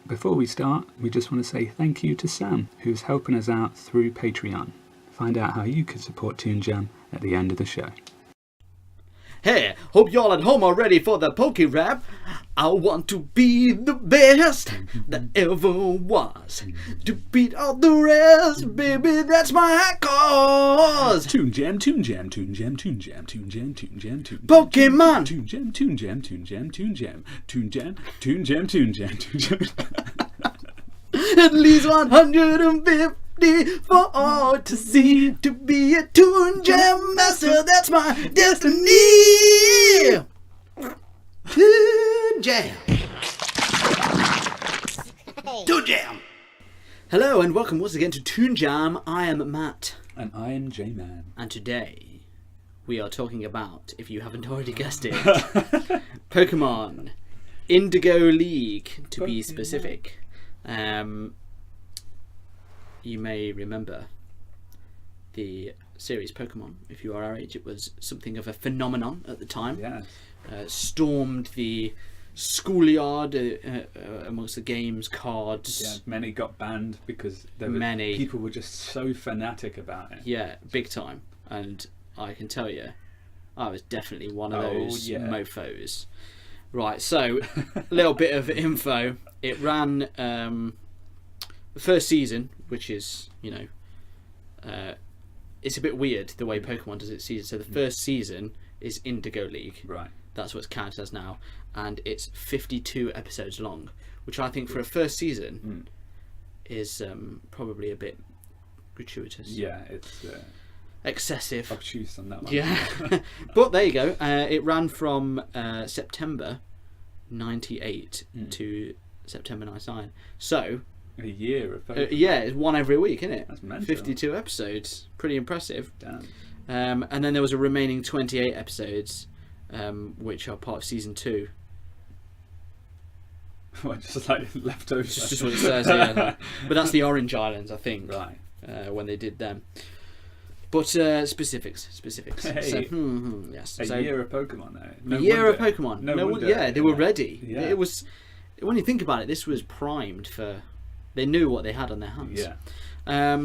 Before we start, we just want to say thank you to Sam, who's helping us out through Patreon. Find out how you can support Toon Jam at the end of the show. Hey, hope y'all at home are ready for the Poke Rap. I want to be the best that ever was. To beat all the rest, baby, that's my cause. Toon Jam, Toon Jam, Toon Jam, Toon Jam, Toon Jam, Toon Jam, Toon Jam. Pokemon. Toon Jam, Toon Jam, Toon Jam, Toon Jam, Toon Jam, Toon Jam, Toon Jam, Toon Jam. At least 150 for all to see. To be a Toon Jam master, that's my destiny. Toon Jam. Toon Jam. Hello and welcome once again to Toon Jam. I am Matt. And I am J-Man. And today we are talking about, if you haven't already guessed it, Pokemon Indigo League, to be specific. You may remember the series Pokemon. If you are our age, it was something of a phenomenon at the time. Yes. Stormed the schoolyard amongst the games, cards. Yeah, many got banned because people were just so fanatic about it. Yeah, big time. And I can tell you, I was definitely one of those mofos. Right, so a little bit of info. It ran the first season, which is, it's a bit weird the way Pokemon does its season. So the first season is Indigo League. Right. That's what it's counted as now. And it's 52 episodes long, which I think for a first season is probably a bit gratuitous. Yeah, it's excessive. obtuse on that one. Yeah. But there you go. It ran from September 98 to September 99. So A year of Pokemon. yeah, it's one every week, isn't it? That's mental. 52 episodes. Pretty impressive. Damn. And then there was a remaining 28 episodes, which are part of season 2. What, just like leftovers? Just what it says here. But that's the Orange Islands, I think. Right. When they did them. But specifics. Hey. So, yes. A So, year of Pokemon, though. a year of Pokemon. No wonder. Yeah, they were ready. Yeah. It was. When you think about it, this was primed for. They knew what they had on their hands. Yeah.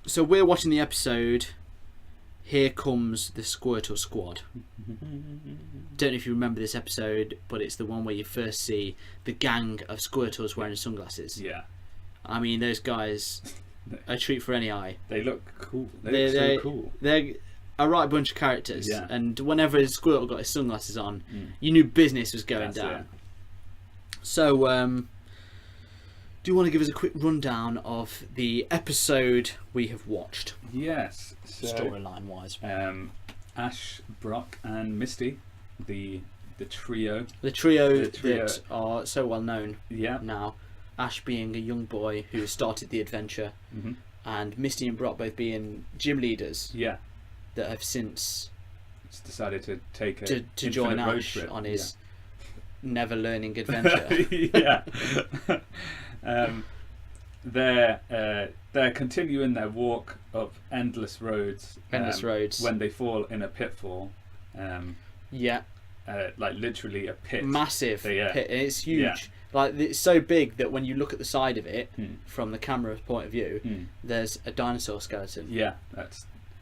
So we're watching the episode. Here comes the Squirtle Squad. Don't know if you remember this episode, but it's the one where you first see the gang of Squirtles wearing sunglasses. Yeah. I mean, those guys, a treat for any eye. They look cool. They look so cool. They're a right bunch of characters. Yeah. And whenever Squirtle got his sunglasses on, you knew business was going That's down. it. So, do you want to give us a quick rundown of the episode we have watched? Yes. So, storyline wise. Ash, Brock, and Misty, the trio. The trio that are so well known Yeah. now. Ash being a young boy who started the adventure, and Misty and Brock both being gym leaders Yeah. that have since Just decided to take a to join road Ash trip. on his never learning adventure. Yeah. They're continuing their walk up endless roads. When they fall in a pitfall. Yeah. Like literally a pit. Massive Yeah. pit. And it's huge. Yeah. Like, it's so big that when you look at the side of it from the camera's point of view, there's a dinosaur skeleton. Yeah,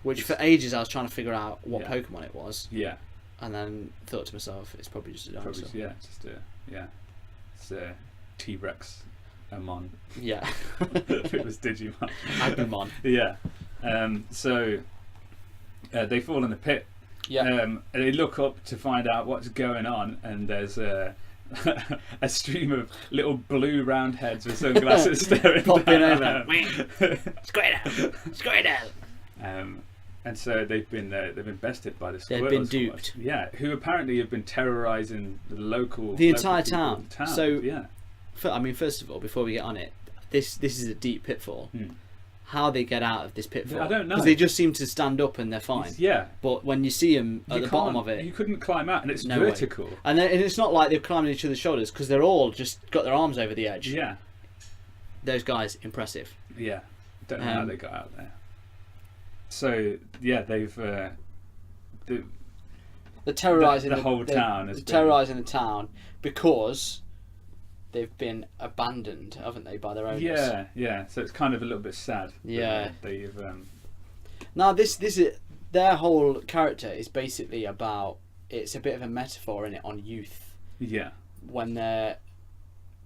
which for ages I was trying to figure out what Yeah. Pokemon it was. Yeah. And then thought to myself, it's probably just a dinosaur. It's a T-Rex Amon. Yeah. If it was Digimon. Agumon. Yeah. So they fall in the pit. Yeah. And they look up to find out what's going on, and there's a stream of little blue round heads with sunglasses staring popping down. over. Squirtle. And so they've been bested by the Squirtle They've been Squad. duped. Yeah, who apparently have been terrorising the entire people town. of the town. So yeah. I mean, first of all, before we get on it, this is a deep pitfall. How they get out of this pitfall, I don't know. Because they just seem to stand up and they're fine. Yeah. But when you see them at the bottom of it, you couldn't climb out, and it's no way. vertical. And it's not like they're climbing each other's shoulders, because they're all just got their arms over the edge. Yeah. Those guys, impressive. Yeah. Don't know how they got out there. So yeah, they've They're terrorising the whole town. They're terrorising the town because they've been abandoned, haven't they, by their owners? Yeah. So it's kind of a little bit sad. Yeah. That they've. Now this is their whole character is basically about. It's a bit of a metaphor in it on youth. Yeah. When they're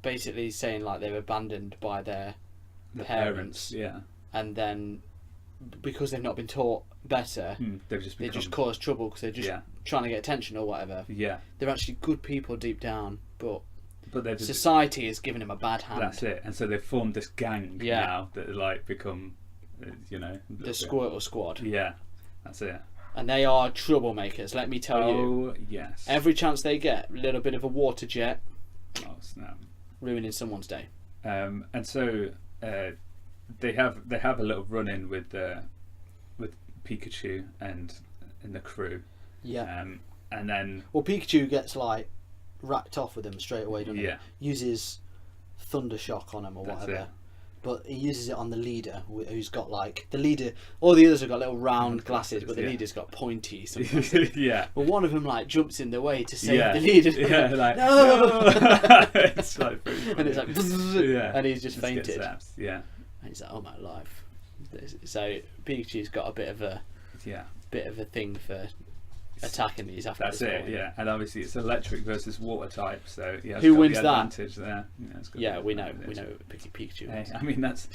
basically saying like they're abandoned by their parents. Yeah. And then because they've not been taught better, they just cause trouble because they're just trying to get attention or whatever. Yeah. They're actually good people deep down, but society is giving them a bad hand. That's it. And so they've formed this gang now that like become, the Squirtle Squad. Yeah, that's it. And they are troublemakers, let me tell you. Oh, yes. Every chance they get, a little bit of a water jet, snap, ruining someone's day. And so they have a little run in with Pikachu and the crew. Yeah. And then Pikachu gets like racked off with him straight away, doesn't he? Yeah. Uses Thunder Shock on him or That's whatever. it. But he uses it on the leader, who's got like the leader. All the others have got little round glasses, but the leader's got pointy. Sometimes. Yeah. But one of them like jumps in the way to save the leader. Yeah, like no. It's like pretty funny. And it's like and he's just fainted. Yeah. And he's like, oh my life. So Pikachu's got a bit of a thing for attacking these after That's this it, point. yeah. And obviously it's electric versus water type, so who wins the that? advantage there. We know Pikachu wins. I mean that's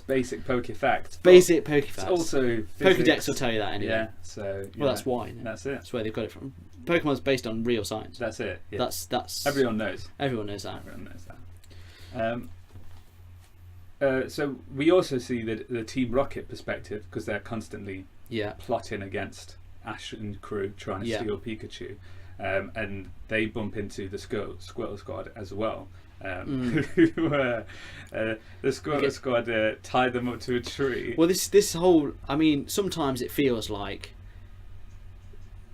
basic poke facts. Basic poke facts. It's also Pokedex will tell you that anyway. Yeah, so that's why. Isn't it? That's it. That's where they've got it from. Pokemon's based on real science. That's it. Yeah. That's everyone knows. Everyone knows that. So we also see the Team Rocket perspective because they're constantly plotting against Ash and crew trying to steal Pikachu, and they bump into the Squirtle Squad as well. The Squirtle Squad tie them up to a tree. Well, this whole, I mean, sometimes it feels like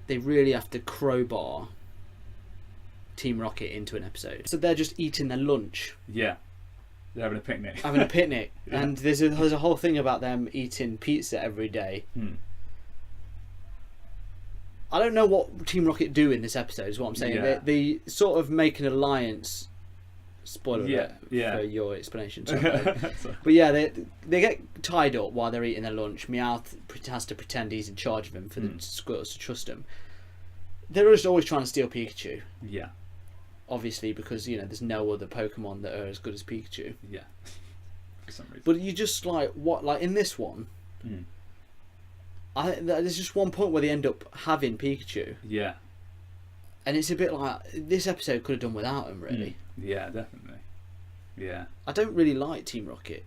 they really have to crowbar Team Rocket into an episode. So they're just eating their lunch. Yeah. They're having a picnic. And there's a whole thing about them eating pizza every day. I don't know what Team Rocket do in this episode, is what I'm saying. Yeah. They sort of make an alliance. Spoiler alert for your explanation. But yeah, they get tied up while they're eating their lunch. Meowth has to pretend he's in charge of him for the Squirtles to trust him. They're just always trying to steal Pikachu. Yeah. Obviously, because there's no other Pokemon that are as good as Pikachu. Yeah. For some reason. But you just like in this one. There's just one point where they end up having Pikachu. Yeah. And it's a bit like this episode could have done without him, really. Yeah, definitely. Yeah. I don't really like Team Rocket.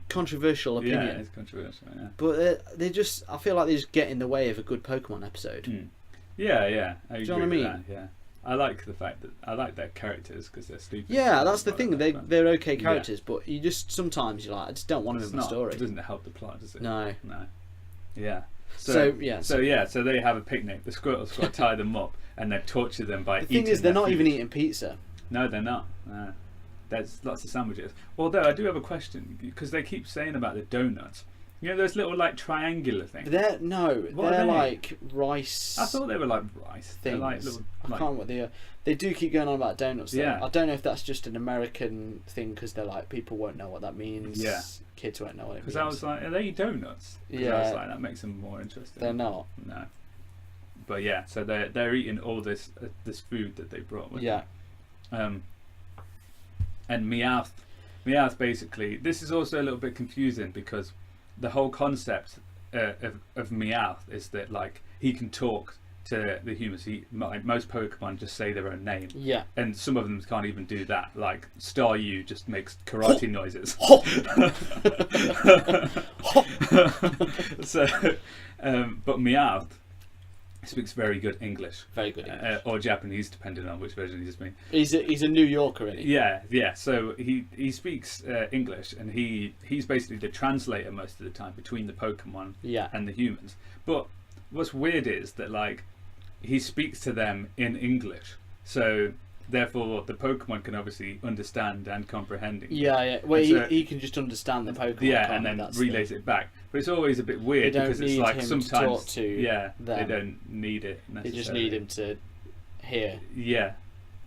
Controversial opinion. Yeah, it's controversial. Yeah. But I feel like they just get in the way of a good Pokemon episode. Yeah. I agree Do you know what I mean? That, yeah. I like the fact that I like their characters because they're stupid. Yeah, that's the thing. They're okay characters, but you just sometimes you're like, I just don't want them in my story. It doesn't help the plot, does it? No. Yeah. So they have a picnic. The Squirtle Squad tie them up and they torture them by eating. The thing is, they're not food. even eating pizza. No, they're not. There's lots of sandwiches. Although I do have a question because they keep saying about the donuts. Those little like triangular things. They're like rice. I thought they were like rice things. They're like little. I can't remember what they are. They do keep going on about donuts. Though. Yeah. I don't know if that's just an American thing because they're like people won't know what that means. Yeah. Kids won't know what it means. Because I was like, are they donuts? Yeah. I was like, that makes them more interesting. They're not. No. But yeah, so they're eating all this food that they brought with them. And Meowth basically, this is also a little bit confusing because the whole concept of Meowth is that like he can talk to the humans. Like most Pokemon just say their own name. Yeah. And some of them can't even do that. Like Staryu just makes karate noises. So, but Meowth speaks very good English. Very good English. Or Japanese, depending on which version he's speaking. He's a New Yorker, isn't he? Yeah. So he speaks English, and he's basically the translator most of the time between the Pokemon and the humans. But what's weird is that like he speaks to them in English, so therefore the Pokemon can obviously understand and comprehend English. Yeah. Well, he can just understand the Pokemon. Yeah, and then relays it back. But it's always a bit weird because it's like sometimes they don't need it necessarily. They just need him to hear. Yeah.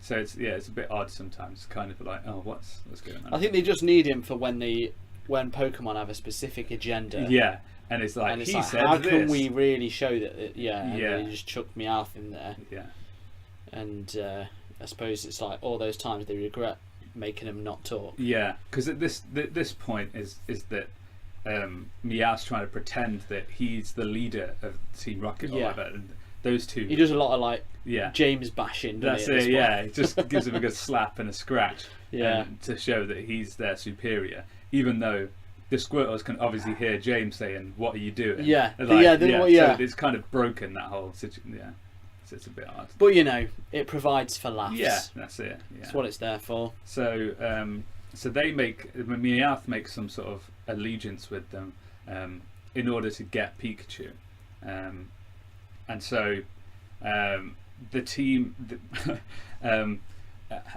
So it's a bit odd sometimes. It's kind of like, oh, what's going on? I think they just need him for when Pokemon have a specific agenda. Yeah, and it's like, he said how this. can we really show that? Yeah, and Yeah. they just chuck Meowth in there. Yeah. And I suppose it's like all those times they regret making him not talk. Yeah, because at this point is that Meowth's trying to pretend that he's the leader of Team Rocket or whatever. And those two. He does a lot of like Yeah. James bashing. That's it. Yeah, he just gives him a good slap and a scratch. Yeah. To show that he's their superior, even though the Squirtles can obviously hear James saying, "What are you doing?" Yeah. Like, yeah. So it's kind of broken, that whole situation. Yeah. So it's a bit hard. But you know, it provides for laughs. Yeah, that's it. Yeah. That's what it's there for. So so Meowth makes some sort of allegiance with them in order to get Pikachu, and so the team.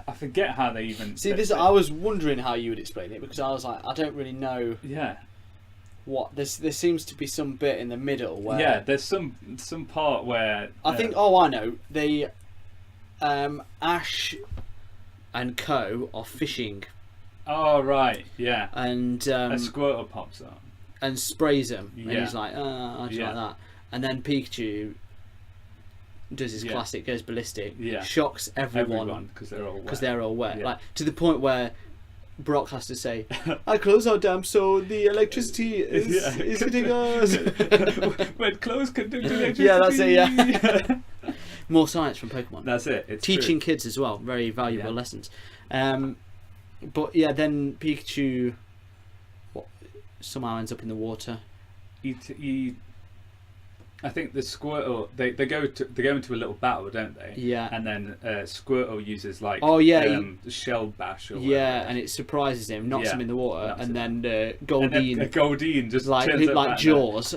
I forget how they even see this. I was wondering how you would explain it, because I was like, I don't really know. Yeah. What there seems to be some bit in the middle where there's some part where I think I know they Ash and Co are fishing. Oh right, yeah. And a Squirtle pops up and sprays him, and Yeah. he's like, I just like that. And then Pikachu does his classic, goes ballistic, shocks everyone because they're all wet. Yeah. Like to the point where Brock has to say, "I close our dam so the electricity is hitting us." When close conduct electricity. Yeah, that's it. Yeah. More science from Pokemon. That's it. It's teaching true. kids as well. Very valuable lessons. But yeah, then Pikachu somehow ends up in the water. I think the Squirtle they go into a little battle, don't they? Yeah. And then Squirtle uses like shell bash or whatever. Yeah, and it surprises him, knocks him in the water, and then Goldeen, Goldeen just like turns up like Jaws,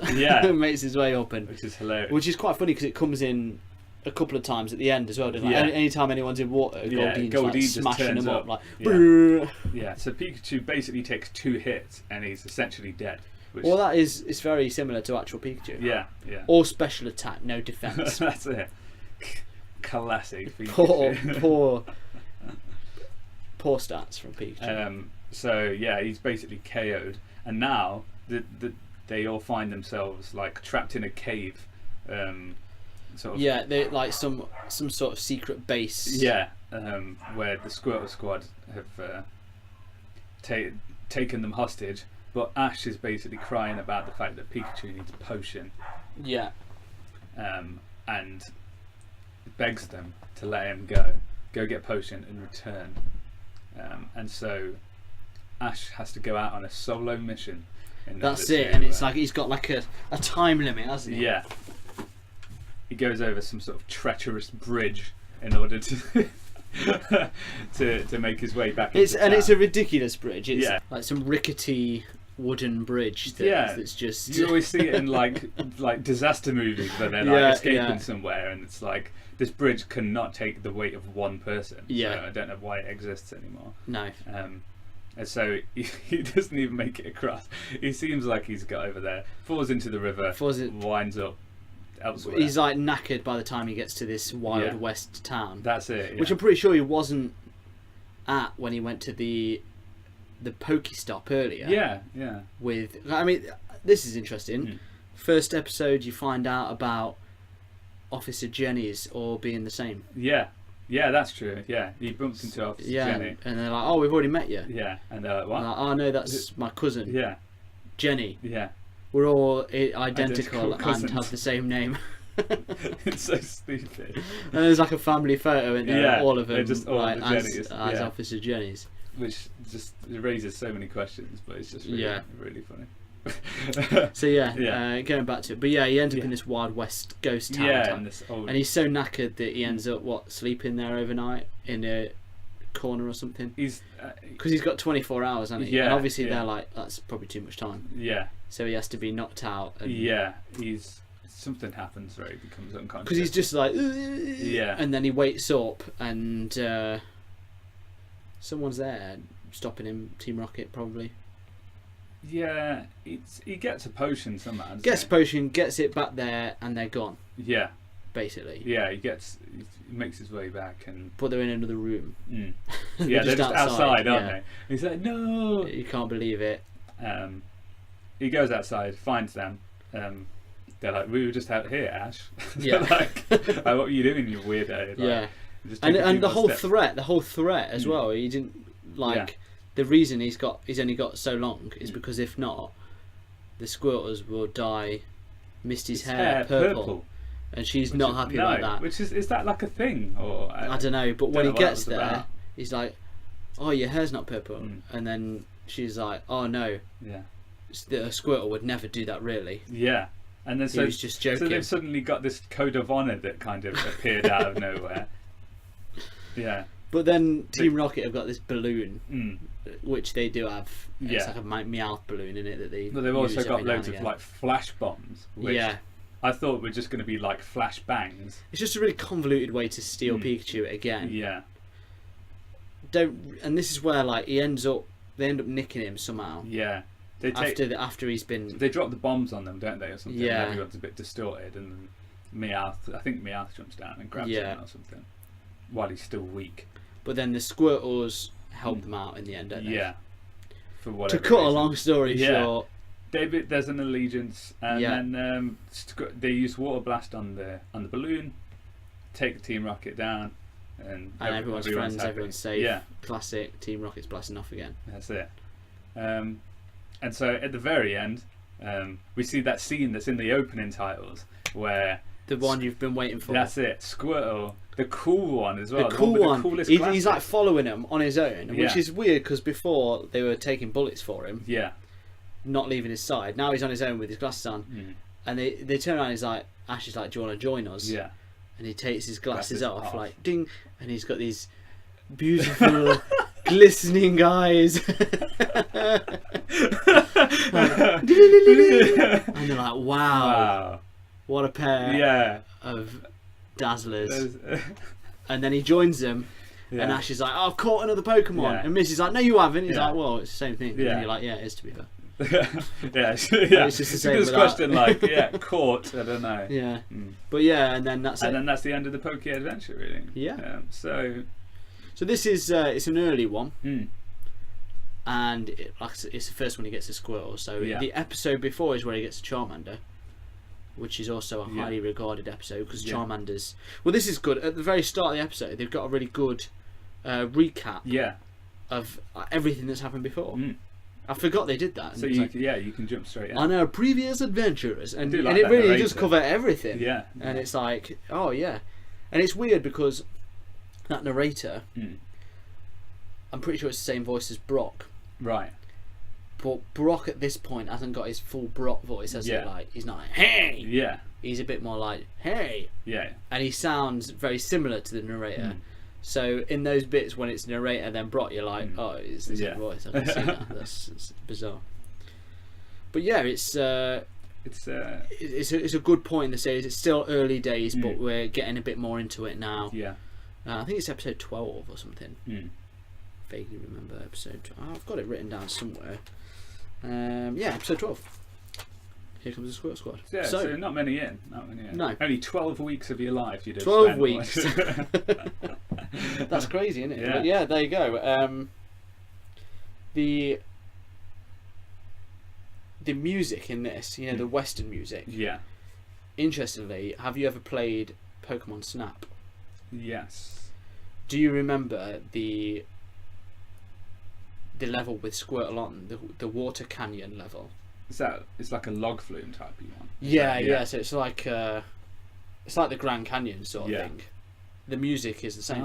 makes his way up, which is hilarious. Which is quite funny because it comes in a couple of times at the end as well, doesn't it? Anytime anyone's in water, Goldeen's like just smashing them up, like. Yeah. So Pikachu basically takes 2 hits and he's essentially dead. Well, that is very similar to actual Pikachu. Yeah. Or special attack, no defense. That's it. Classic Pikachu. Poor stats from Pikachu. So yeah, he's basically KO'd, and now they all find themselves like trapped in a cave. Sort of, they like some sort of secret base. Yeah, where the Squirtle Squad have taken them hostage. But Ash is basically crying about the fact that Pikachu needs a potion. Yeah. And begs them to let him go get potion and return. And so Ash has to go out on a solo mission. That's it, and it's like he's got like a time limit, hasn't he? Yeah. He goes over some sort of treacherous bridge in order to to make his way back. It's a ridiculous bridge. It's like some rickety wooden bridge that's just you always see it in like disaster movies where they're like escaping somewhere, and it's like this bridge cannot take the weight of one person. So I don't know why it exists anymore. No. And so he doesn't even make it across. He seems like he's got over there, falls into the river, winds up elsewhere. He's like knackered by the time he gets to this Wild West town. That's it. Which I'm pretty sure he wasn't at when he went to the Pokestop earlier. Yeah. This is interesting. First episode, you find out about Officer Jenny's all being the same. Yeah, that's true. Yeah, he bumped into Officer Jenny. And they're like, "Oh, we've already met you." Yeah, and they're like, "What?" Like, "Oh no, that's my cousin." Yeah, Jenny. Yeah, we're all identical and have the same name. It's so stupid. And there's like a family photo in there, all of them, just all like, the Jennys, as Officer Jenny's. Which just raises so many questions, but it's just really funny. So going back to it, but he ends up in this Wild West ghost town, and he's so knackered that he ends up sleeping there overnight in a corner or something. Because he's got 24 hours, hasn't he? And obviously they're like, that's probably too much time. Yeah. So he has to be knocked out. And something happens where he becomes unconscious. Because he's just like, and then he wakes up and someone's there stopping him. Team Rocket probably. Yeah, he gets a potion somehow. Gets a potion, gets it back there, and they're gone. Yeah, basically. Yeah, he makes his way back, but they're in another room. Yeah, they're just outside, aren't they? He's like, no, you can't believe it. He goes outside, finds them. They're like, we were just out here, Ash. Yeah. Like, what were you doing, you weirdo? Like, yeah. just And the whole threat as well. He didn't the reason he's only got so long is because if not, the Squirtles will dye Misty's hair purple. And she's not happy about that. Which is that like a thing, or I don't know. But when he gets there, he's like, "Oh, your hair's not purple," and then she's like, "Oh no, the Squirtle would never do that, really." Yeah, and then he was just joking. So they've suddenly got this code of honor that kind of appeared out of nowhere. Yeah. But then Team Rocket have got this balloon, which they do have. It's like a Meowth balloon in it that they. But they've also got loads of like flash bombs. Which I thought were just going to be like flash bangs. It's just a really convoluted way to steal Pikachu again. Yeah. And this is where like they end up nicking him somehow. Yeah. After he's been. They drop the bombs on them, don't they, or something? Yeah. And everyone's a bit distorted, and then I think Meowth jumps down and grabs him or something, while he's still weak. But then the Squirtles help them out in the end, don't they? Yeah. For whatever To cut reason. a long story short. There's an allegiance, and then they use Water Blast on the balloon, take Team Rocket down, and everyone's friends, happy. everyone's safe. Yeah. Classic. Team Rocket's blasting off again. That's it. And so at the very end, we see that scene that's in the opening titles where the one you've been waiting for. That's it. Squirtle, the cool one as well. The cool one. The coolest he's like following him on his own, which is weird because before they were taking bullets for him. Yeah. Not leaving his side. Now he's on his own with his glasses on, and they turn around. And he's like, Ash is like, "Do you want to join us?" Yeah. And he takes his glasses off, like ding, and he's got these beautiful, glistening eyes. And they're like, wow, what a pair of dazzlers. And then he joins them. Yeah. And Ash is like, I've caught another Pokemon. Yeah. And Missy's like, no, you haven't. He's like, well, it's the same thing. Yeah. And you're like, yeah, it is, to be fair. It's just the same. This question, like, caught. I don't know. Yeah, but and then that's then that's the end of the Poke Adventure, really. Yeah. So this is it's an early one, and it's the first one he gets a Squirtle. So the episode before is where he gets a Charmander, which is also a highly regarded episode because Charmander's. Well, this is good. At the very start of the episode, they've got a really good recap. Of everything that's happened before. I forgot they did that. So you can jump straight in. On our previous adventures, and it really does cover everything. Yeah. And it's like, oh yeah, and it's weird because that narrator, I'm pretty sure it's the same voice as Brock. Right. But Brock at this point hasn't got his full Brock voice, has he? Like he's not like, hey. Yeah. He's a bit more like, hey. Yeah. And he sounds very similar to the narrator. So in those bits when it's narrator then Brock, you're like, oh, it's the same voice. I can see that. That's bizarre. But yeah, it's a good point in the series. It's still early days, but we're getting a bit more into it now. Yeah. I think it's episode 12 or something. Vaguely remember episode 12. I've got it written down somewhere. Episode 12. Here comes the Squirtle Squad. Yeah, so not many in. No. Only 12 weeks of your life you'd have 12 weeks. That's crazy, isn't it? Yeah. But yeah, there you go. The music in this, the Western music. Yeah. Interestingly, have you ever played Pokemon Snap? Yes. Do you remember the level with Squirtle on, the water canyon level? It's like a log flume type of one. Yeah. So it's like the Grand Canyon sort of thing. The music is the same,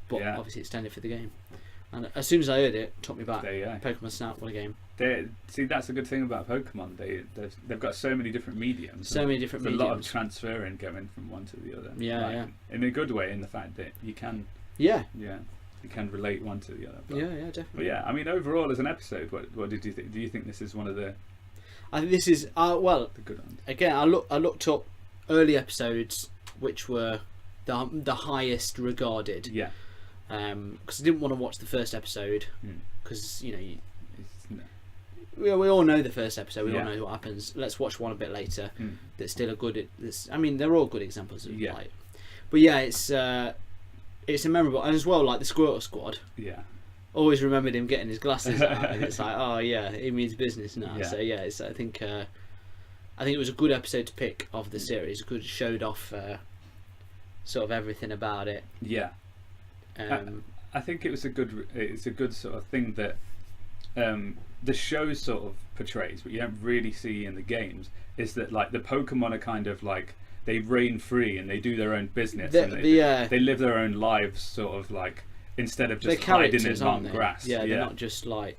but obviously extended for the game. And as soon as I heard it took me back. There you go. Pokemon Snap, what a game! See, that's a good thing about Pokemon. They've got so many different mediums. So many different mediums. A lot of transferring going from one to the other. Yeah. In a good way, in the fact that you can. Yeah. Yeah. You can relate one to the other. Yeah, definitely. But yeah, I mean, overall as an episode, what did you think? Do you think this is one of the? I think this is the good ones. Again, I looked up early episodes which were the highest regarded. Yeah. Because I didn't want to watch the first episode because we all know the first episode. We all know what happens. Let's watch one a bit later. That's still a good. I mean, they're all good examples of like. But yeah, it's a memorable, and as well like the Squirtle Squad. Yeah. Always remembered him getting his glasses out, and it's like, oh yeah, it means business now. Yeah. So yeah, I think it was a good episode to pick of the series. It showed off sort of everything about it. Yeah. I think it's a good sort of thing that the show sort of portrays, but you don't really see in the games, is that like the Pokemon are kind of like they reign free and they do their own business. They live their own lives, sort of like instead of just hiding in long grass. Yeah, they're not just like.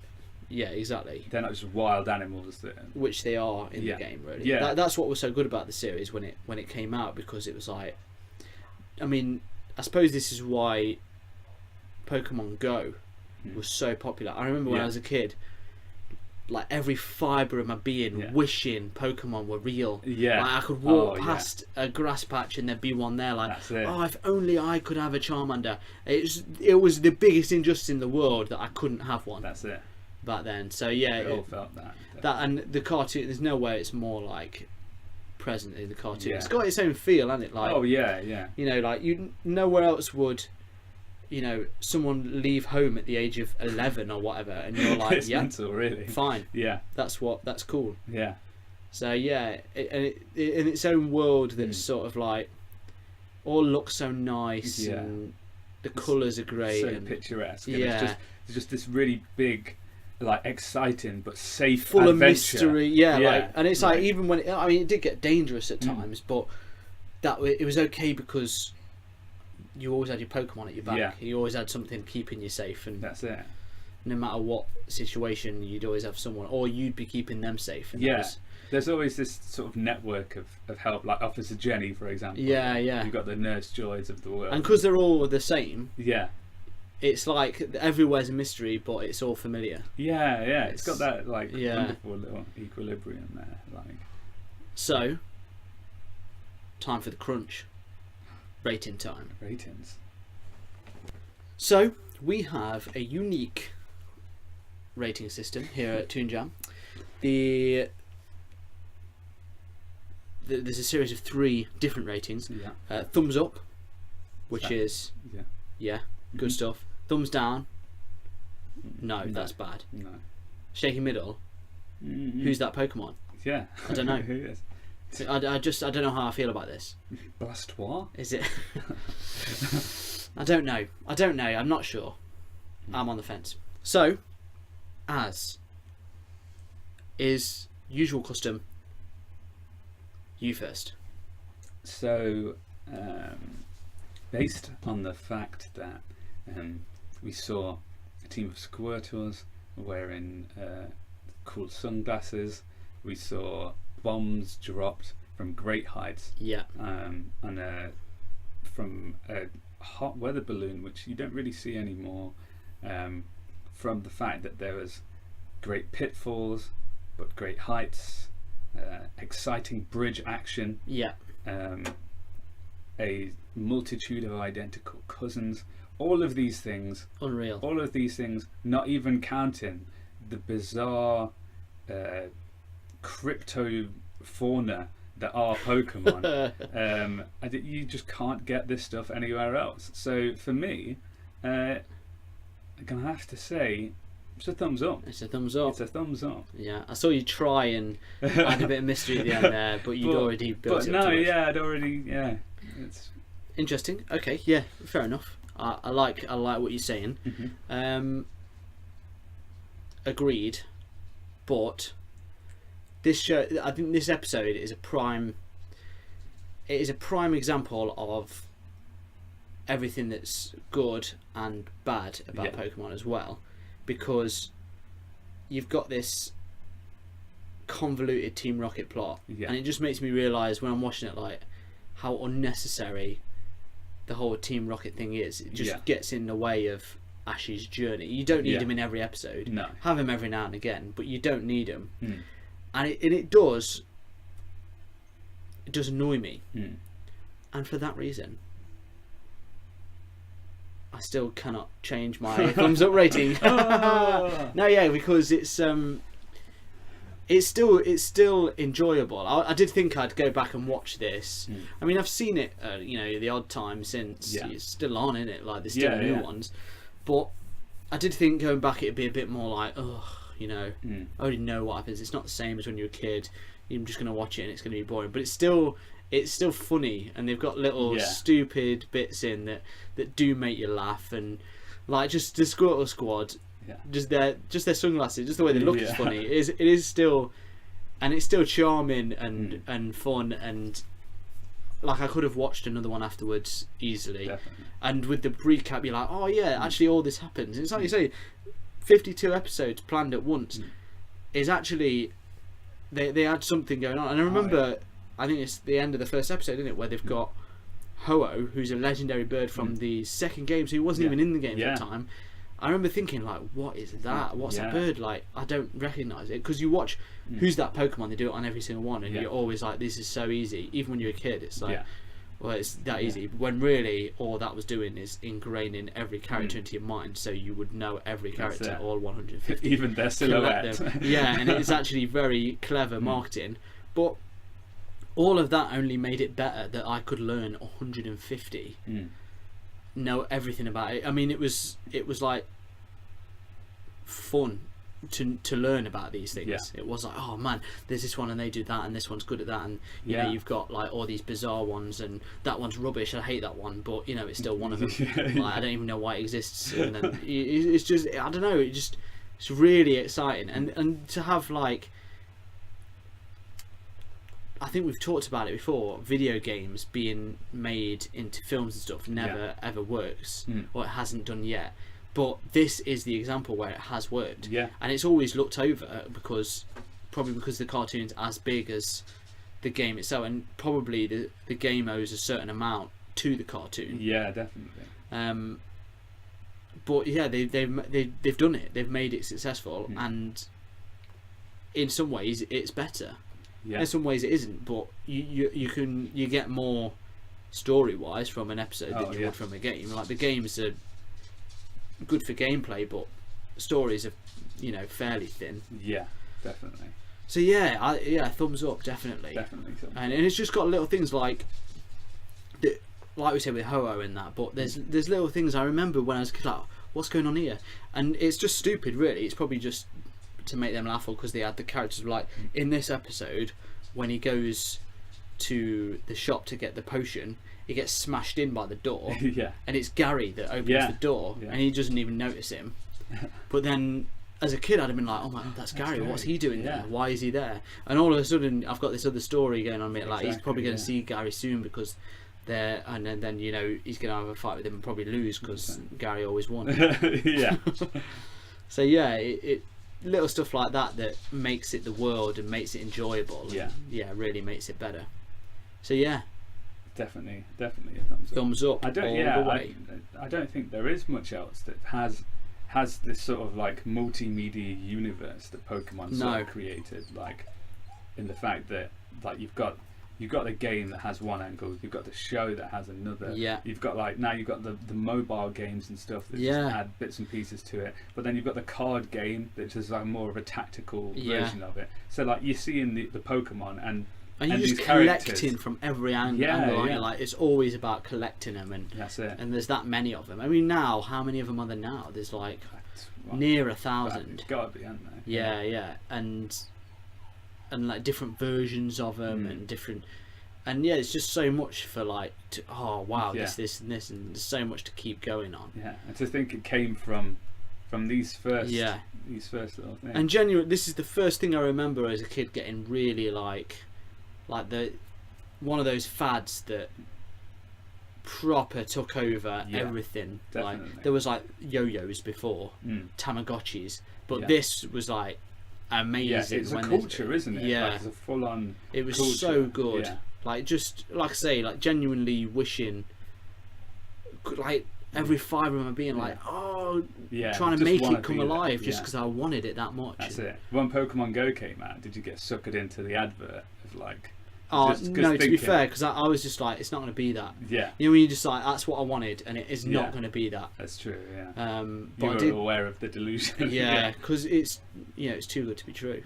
Yeah, exactly. They're not just wild animals, which they are in the game. Really, that's what was so good about the series when it came out, because it was like, I mean, I suppose this is why Pokemon Go was so popular. I remember when I was a kid, like every fibre of my being wishing Pokemon were real. Yeah, like I could walk past a grass patch and there'd be one there. Like, oh, if only I could have a Charmander. It was the biggest injustice in the world that I couldn't have one. That's it. Back then, so yeah, we all felt that. And the cartoon. There's no way it's more like present in the cartoon. It's got its own feel, hasn't it? Like, oh yeah. You know, like nowhere else would, someone leave home at the age of 11 or whatever, and you're like, it's mental, really. Fine. Yeah. That's cool. Yeah. So yeah, in its own world that's sort of like all looks so nice and the colours are great, so picturesque. Yeah. It's just this really big, like exciting but safe, full adventure. Of mystery, like, and it's like even when it did get dangerous at times, but it was okay because you always had your Pokemon at your back. You always had something keeping you safe, and that's it. No matter what situation, you'd always have someone, or you'd be keeping them safe. And there's always this sort of network of help, like Officer Jenny, for example. Yeah. You've got the Nurse Joys of the world, and because they're all the same. Yeah. It's like everywhere's a mystery, but it's all familiar. Yeah. It's got that like wonderful little equilibrium there. Like, so, time for the crunch. Rating time. Ratings. So we have a unique rating system here at Toon Jam. There's a series of 3 different ratings. Yeah. Thumbs up, which is good stuff. Thumbs down. No, that's bad. No. Shaky middle. Who's that Pokemon? Yeah. I don't know. Who is? I don't know how I feel about this. Blastoise? Is it? I don't know. I'm not sure. I'm on the fence. So, as is usual custom, you first. So, based on the fact that we saw a team of Squirtles wearing cool sunglasses, we saw bombs dropped from great heights. Yeah. From a hot weather balloon, which you don't really see anymore. From the fact that there was great pitfalls, but great heights, exciting bridge action. Yeah. A multitude of identical cousins. All of these things. Unreal. All of these things, not even counting the bizarre crypto fauna that are Pokemon. You just can't get this stuff anywhere else. So for me, I'm gonna have to say it's a thumbs up. It's a thumbs up. It's a thumbs up. Yeah, I saw you try and add a bit of mystery at the end there, but you'd already built it up. But no, I'd already, it's interesting. Okay, yeah, fair enough. I like what you're saying. Mm-hmm. Agreed, but this show, I think this episode is a prime example of everything that's good and bad about Pokemon as well, because you've got this convoluted Team Rocket plot, and it just makes me realise when I'm watching it like how unnecessary the whole Team Rocket thing is. It just gets in the way of Ash's journey. You don't need him in every episode. No. Have him every now and again, but you don't need him. And it does annoy me. And for that reason, I still cannot change my thumbs up rating. No, because it's it's still enjoyable. I did think I'd go back and watch this. I mean, I've seen it, the odd time since. It's still on, isn't it? Like, there's still new ones. But I did think going back it'd be a bit more like, I already know what happens. It's not the same as when you're a kid. You're just going to watch it and it's going to be boring. But it's still funny, and they've got little stupid bits in that do make you laugh, and like just the Squirtle Squad. Yeah. Just their sunglasses, just the way they look is funny. It is still, and it's still charming and fun, and like I could have watched another one afterwards easily. Definitely. And with the recap, you're like, oh yeah, actually all this happens. It's like you say, 52 episodes planned at once is actually they had something going on. And I remember, I think it's the end of the first episode, isn't it, where they've got Ho-Oh, who's a legendary bird from the second game, so he wasn't even in the game at the time. I remember thinking, like, what is that? What's that bird? Like, I don't recognise it. Because you watch Who's That Pokemon, they do it on every single one, and you're always like, this is so easy. Even when you're a kid, it's like, well, it's that easy. When really, all that was doing is ingraining every character into your mind, so you would know every character, all 150. Even their silhouette. And it's actually very clever marketing. But all of that only made it better that I could learn 150. Know everything about it. I mean, it was like fun to learn about these things. It was like, oh man, there's this one and they do that, and this one's good at that, and you know, you've got like all these bizarre ones, and that one's rubbish, I hate that one, but you know, it's still one of them. Like, I don't even know why it exists, and then it's just, I don't know, it's really exciting, and to have, like, I think we've talked about it before, video games being made into films and stuff never ever works, or it hasn't done yet. But this is the example where it has worked. And it's always looked over probably because the cartoon's as big as the game itself, and probably the game owes a certain amount to the cartoon. Yeah, definitely. But yeah, they've done it. They've made it successful, and in some ways it's better. In some ways it isn't, but you get more story wise from an episode than you would from a game. Like, the games are good for gameplay, but stories are, you know, fairly thin. Yeah, definitely. So yeah, thumbs up, definitely. And it's just got little things like we said with Ho-Oh and that, but there's little things I remember when I was a kid, like, what's going on here? And it's just stupid, really. It's probably just to make them laugh, or because they had the characters, like in this episode when he goes to the shop to get the potion, he gets smashed in by the door, and it's Gary that opens the door, and he doesn't even notice him. But then as a kid I'd have been like, oh man, that's Gary, what's he doing there? Why is he there? And all of a sudden I've got this other story going on, like he's probably going to see Gary soon, because they're, and then you know, he's going to have a fight with him and probably lose, because Gary always won. So yeah, it little stuff like that makes it the world and makes it enjoyable. Really makes it better. So yeah, definitely a thumbs up. I don't think there is much else that has this sort of like multimedia universe that Pokemon sort of created, like in the fact that, like, you've got the game that has one angle, you've got the show that has another, you've got, like, now you've got the mobile games and stuff that just add bits and pieces to it, but then you've got the card game that's just like more of a tactical version of it. So like you see in the Pokemon and you're just collecting from every angle. Like, it's always about collecting them, and that's it. And there's that many of them. I mean, now, how many of them are there now? There's like near 1,000. It's gotta be, hasn't there? Yeah, and like different versions of them, and different, and yeah, it's just so much for like this and this, and there's so much to keep going on. And to think it came from these first little things. And genuinely, this is the first thing I remember as a kid getting really like one of those fads that proper took over everything. Definitely. Like, there was like yo-yos before, Tamagotchis, but this was like amazing. It's a culture, isn't it? Like, it's a full-on it was culture. So good. Like, just like I say, like genuinely wishing, like every fibre of my being, like, trying to make it come alive, just because I wanted it that much. That's it. When Pokemon Go came out, did you get suckered into the advert of like? No, to be fair, because I was just like, it's not going to be that. You know, when you just like, that's what I wanted, and it is not going to be that. That's true. But you were aware of the delusion. Because it's, you know, it's too good to be true.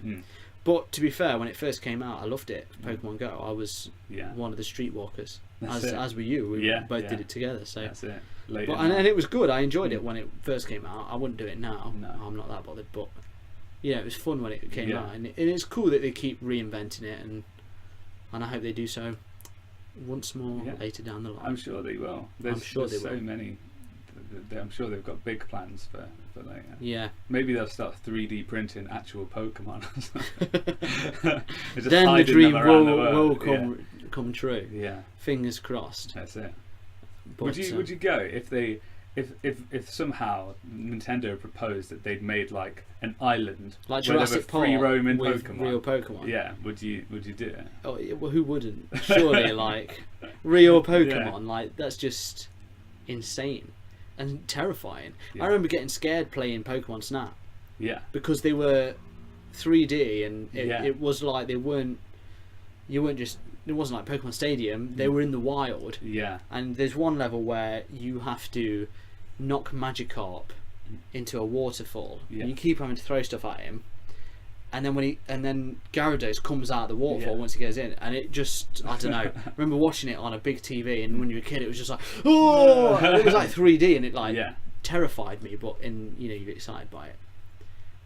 But to be fair, when it first came out, I loved it. Pokemon Go. I was Yeah. one of the streetwalkers, That's as were you. We Yeah, both yeah. did it together. So, That's it. Later but, on. and it was good. I enjoyed it when it first came out. I wouldn't do it now. No. I'm not that bothered. But yeah, it was fun when it came Yeah. out, and it's cool that they keep reinventing it, and I hope they do so once more Yeah. later down the line. I'm sure they will. I'm sure there's they so will. many. I'm sure they've got big plans for later. Yeah. Maybe they'll start 3D printing actual Pokemon. Just Then the hiding dream them around the will world. come true. Yeah. Fingers crossed. That's it. But, Would you go if somehow Nintendo proposed that they'd made like an island like where there were Jurassic free Park roaming with Pokemon? real Pokemon? Yeah. Would you do it? Oh, well, who wouldn't? Surely, like real Pokemon, like that's just insane and terrifying. Yeah. I remember getting scared playing Pokemon Snap Yeah. because they were 3D and Yeah. it was like they weren't. You weren't just. It wasn't like Pokemon Stadium. They were in the wild. Yeah. And there's one level where you have to knock Magikarp into a waterfall. Yeah. And you keep having to throw stuff at him. And then Gyarados comes out of the waterfall Yeah. once he goes in, and it just, I don't know. I remember watching it on a big TV, and when you were a kid, it was just like, oh, and it was like 3D, and it like Yeah. terrified me. But you get excited by it.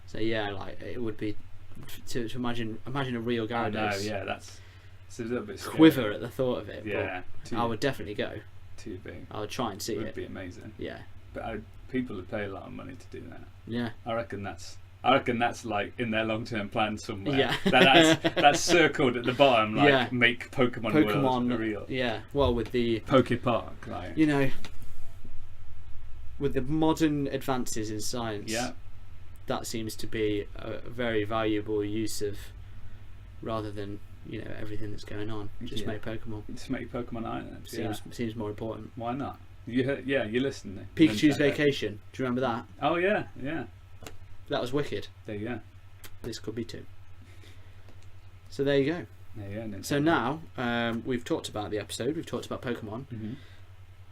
So yeah, like it would be to imagine a real I know. Gyarados. Yeah. It's a little bit scary. Quiver at the thought of it. Yeah. But I would definitely go. Too big. I would try and see It would it. be amazing. Yeah. But people would pay a lot of money to do that. Yeah. I reckon that's like in their long-term plan somewhere. Yeah. that's circled at the bottom, like Yeah. make Pokemon World real. Yeah. Well, with the Poke Park, like with the modern advances in science, yeah, that seems to be a very valuable use of, rather than everything that's going on. Just make Pokemon. Just make Pokemon Islands. Seems more important. Why not? You listen. Pikachu's Vacation. Do you remember that? Oh yeah. That was wicked. There you go. This could be too. So there you go. Nintendo. So now we've talked about the episode. We've talked about Pokemon. Mm-hmm.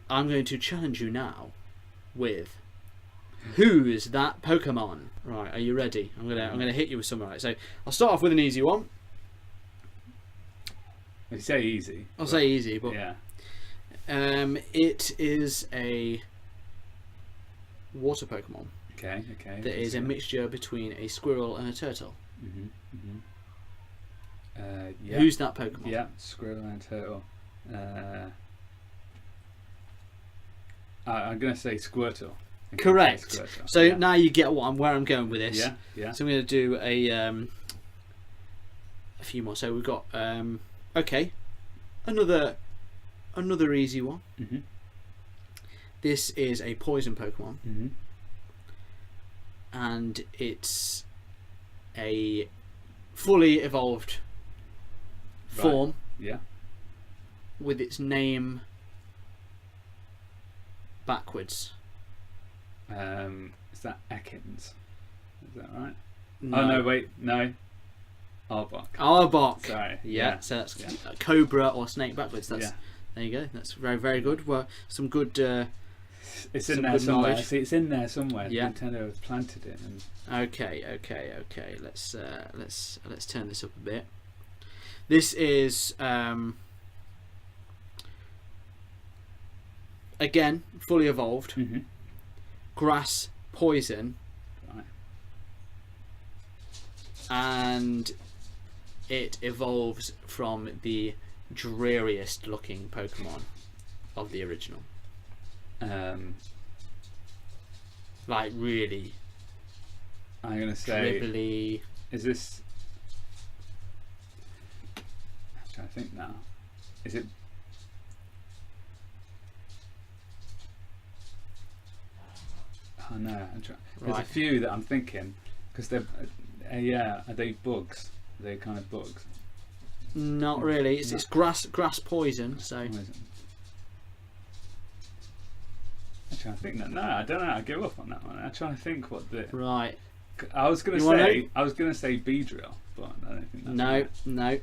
I'm going to challenge you now with who's that Pokemon? Right, are you ready? I'm gonna hit you with something. Right. So I'll start off with an easy one. You say easy. I'll say easy, but yeah. It is a water Pokemon. Okay. That is a mixture between a squirrel and a turtle. Yeah. Who's that Pokemon? Yeah, squirrel and turtle. I'm gonna say Squirtle. Correct. Squirtle. So now you get where I'm going with this. Yeah. So I'm going to do a few more. So we've got another easy one. Mm-hmm. This is a poison Pokemon, Mm-hmm. and it's a fully evolved form Yeah. with its name backwards. Is that Ekans? Is that right? No. Oh no, wait, no. Arbok. Arbok. Sorry. Yeah. So that's cobra or snake backwards. There you go. That's very, very good. Well, some good. It's some in there good somewhere. knowledge. See, it's in there somewhere. Yeah. Nintendo has planted it. Okay. Let's turn this up a bit. This is again fully evolved. Mm-hmm. Grass poison, Right. and it evolves from the dreariest looking Pokemon of the original. Like really I'm gonna say. dribbly. Is this? I'm trying to think now. Is it? Oh no, I'm trying. There's Right. a few that I'm thinking because they're. Are they bugs? Are they kind of bugs? Not really. It's grass poison. So I'm trying to think that. No, I don't know. I give up on that one. I'm trying to think what the. right. I was gonna You wanna say. know? I was gonna say Beedrill, but I don't think that's No, right. no.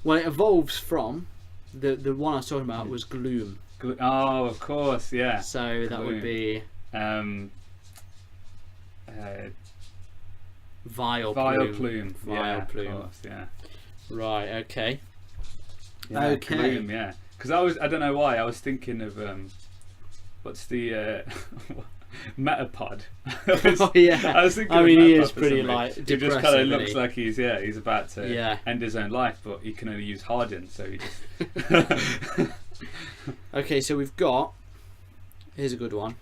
Well, it evolves from the one I was talking about was Gloom. Oh, of course, yeah. So that would Gloom. be Vileplume. Vileplume. Of course, yeah. Right. Okay. Yeah, okay. Plume, yeah. Because I don't know why, I was thinking of what's the Metapod. Oh yeah. I was thinking. I of mean, he Metapod is for pretty some reason. like He depressive. just kind of looks like he's about to Yeah. end his own life, but he can only use Harden, so he just. Okay, so we've got. Here's a good one.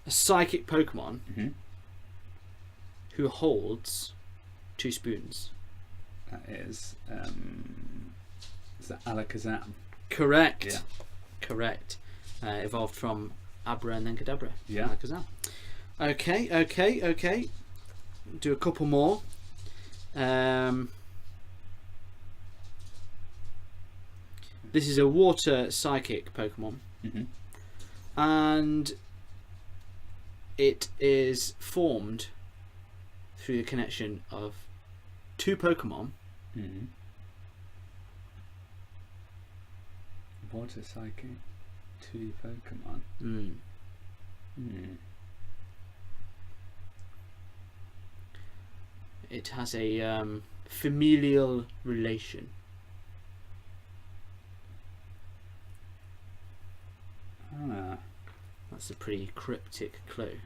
A psychic Pokemon who holds 2 spoons. That is that Alakazam? Correct. Yeah. Correct. Evolved from Abra and then Kadabra. Yeah. Alakazam. Okay. Do a couple more. This is a water psychic Pokemon. And it is formed through the connection of 2 Pokemon. Water psychic, 2 Pokemon. It has a familial relation. That's a pretty cryptic clue.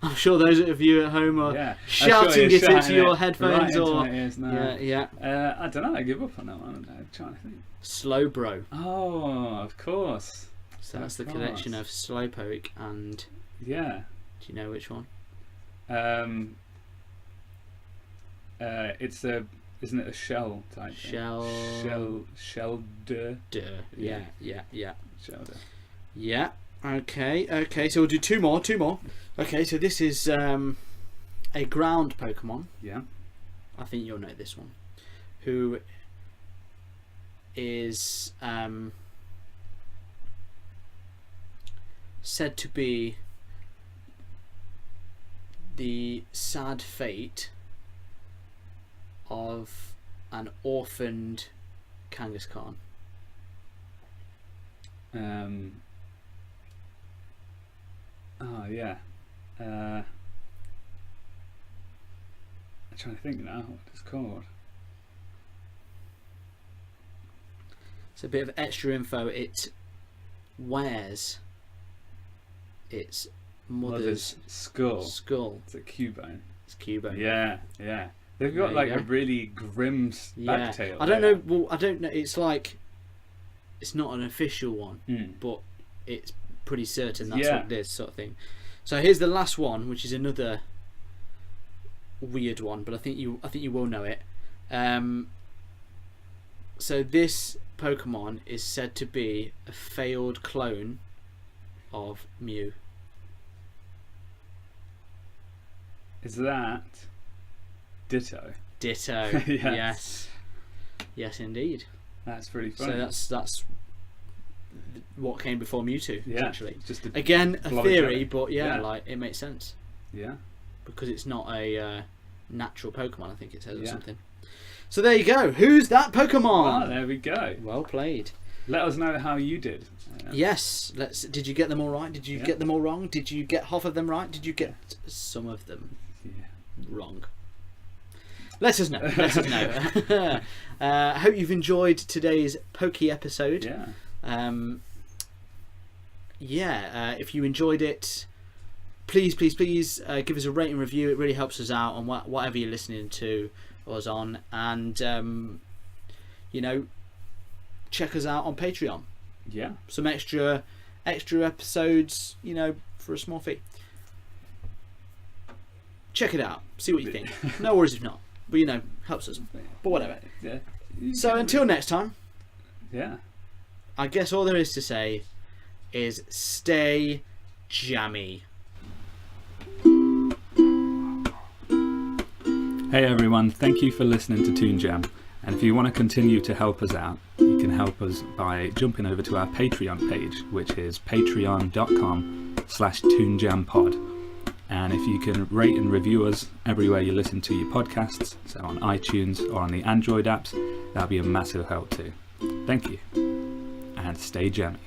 I'm sure those of you at home are shouting it into your headphones right into my ears now. Yeah. I don't know. I give up on that one. I'm trying to think. Slowbro. Oh, of course. So that's the connection of Slowpoke and. Yeah. Do you know which one? It's a. Isn't it a shell type? Shelder. Yeah. Shelder. Yeah. Okay. So we'll do two more. Okay. So this is a ground Pokemon. Yeah. I think you'll know this one. Who is said to be the sad fate of an orphaned Kangaskhan. Oh yeah. I'm trying to think now what it's called. It's a bit of extra info. It wears its mother's skull. It's a Cubone. It's Cubone. Yeah. They've got like a really grim back tail. I don't know. Well, I don't know. It's like it's not an official one, but it's pretty certain that's what it is, sort of thing. So here's the last one, which is another weird one, but I think you will know it. So this Pokemon is said to be a failed clone of Mew. Is that Ditto? Yes. Yes, indeed. That's pretty funny. So that's what came before Mewtwo, essentially. Just again a theory, but like it makes sense. Yeah. Because it's not a natural Pokemon, I think it says, or something. So there you go. Who's that Pokemon? Oh, there we go. Well played. Let us know how you did. Yes. Did you get them all right? Did you get them all wrong? Did you get half of them right? Did you get some of them wrong? Let us know. I hope you've enjoyed today's Pokey episode. If you enjoyed it, please give us a rating review. It really helps us out on whatever you're listening to us on, and check us out on Patreon. Some extra episodes, for a small fee. Check it out, see what you think. No worries if not, but helps us, but whatever. So until next time, I guess all there is to say is stay jammy. Hey everyone, thank you for listening to Toon Jam, and if you want to continue to help us out, you can help us by jumping over to our Patreon page, which is patreon.com/toonjampod. And if you can rate and review us everywhere you listen to your podcasts, so on iTunes or on the Android apps, that'd be a massive help too. Thank you, and stay jammy.